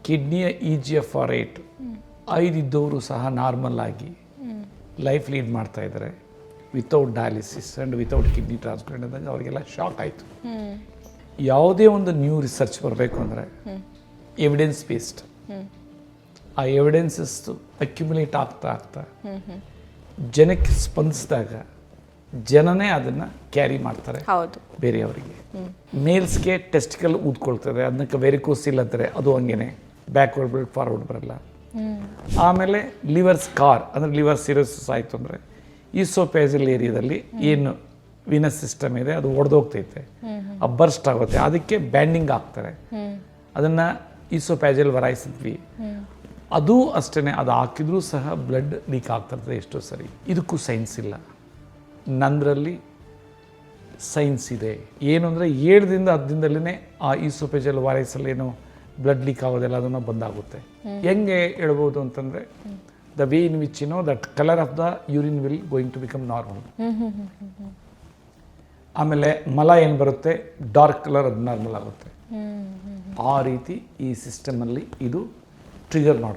ಕಿಡ್ನಿಯ EGFR rate 5 ಇದ್ದವರು ಸಹ normal ಆಗಿ ಲೈಫ್ ಲೀಡ್ ಮಾಡ್ತಾ ಇದ್ದಾರೆ without dialysis and without kidney transplant ಅಂದಾಗ ಅವರಿಗೆಲ್ಲ ಶಾಕ್ ಆಯಿತು. ಯಾವುದೇ ಒಂದು ನ್ಯೂ ರಿಸರ್ಚ್ ಬರಬೇಕು ಅಂದರೆ ಎವಿಡೆನ್ಸ್ ಬೇಸ್ಡ್, ಆ ಎವಿಡೆನ್ಸಸ್ ಅಕ್ಯುಮುಲೇಟ್ ಆಗ್ತಾ ಜನಕ್ಕೆ ಸ್ಪಂದಿಸಿದಾಗ ಜನನೇ ಅದನ್ನು ಕ್ಯಾರಿ ಮಾಡ್ತಾರೆ ಬೇರೆಯವರಿಗೆ. ಮೇಲ್ಸ್ಗೆ ಟೆಸ್ಟಿಕಲ್ ಊದ್ಕೊಳ್ತದೆ, ಅದಕ್ಕೆ ವೆರಿಕೋಸಿಲ್ ಅಂತಾರೆ, ಅದು ಹಂಗೇನೆ ಬ್ಯಾಕ್ವರ್ಡ್ ಬ್ಲಡ್ ಫಾರ್ವರ್ಡ್ ಬರಲ್ಲ. ಆಮೇಲೆ ಲಿವರ್ ಸ್ಕಾರ್ ಅಂದರೆ ಲಿವರ್ ಸಿರೋಸಿಸ್ ಆಯಿತು ಅಂದರೆ ಈಸೋಫೇಜಲ್ ಏರಿಯಾದಲ್ಲಿ ಏನು ವಿನಸ್ ಸಿಸ್ಟಮ್ ಇದೆ ಅದು ಒಡೆದೋಗ್ತೈತೆ, ಬರ್ಸ್ಟ್ ಆಗುತ್ತೆ, ಅದಕ್ಕೆ ಬ್ಯಾಂಡಿಂಗ್ ಆಗ್ತಾರೆ, ಅದನ್ನು ಈಸೋಫೇಜಲ್ ವರೈಸಿದ್ವಿ. ಅದು ಅಷ್ಟೇ, ಅದು ಹಾಕಿದ್ರೂ ಸಹ ಬ್ಲಡ್ ಲೀಕ್ ಆಗ್ತಿರ್ತದೆ ಎಷ್ಟೋ ಸರಿ. ಇದಕ್ಕೂ ಸೈನ್ಸ್ ಇಲ್ಲ. ನಂದರಲ್ಲಿ ಸೈನ್ಸ್ ಇದೆ. ಏನು ಅಂದರೆ 7 ದಿನದಿಂದ 10 ದಿನದಲ್ಲೇ ಆ ಈಸೋಫೇಜಲ್ ವರೈಸಲ್ಲಿ ಏನು ಬ್ಲಡ್ ಲೀಕ್ ಆಗೋದೆಲ್ಲ ಅದನ್ನು ಬಂದಾಗುತ್ತೆ. ಹೆಂಗೆ ಹೇಳ್ಬೋದು ಅಂತಂದರೆ the way in which that colour of the urine will going to become normal. ಆಮೇಲೆ ಮಲ ಏನು ಬರುತ್ತೆ ಡಾರ್ಕ್ ಕಲರ್ ಅದು ನಾರ್ಮಲ್ ಆಗುತ್ತೆ. ಆ ರೀತಿ ಈ ಸಿಸ್ಟಮಲ್ಲಿ ಇದು ಟ್ರಿಗರ್ ಮಾಡುತ್ತೆ.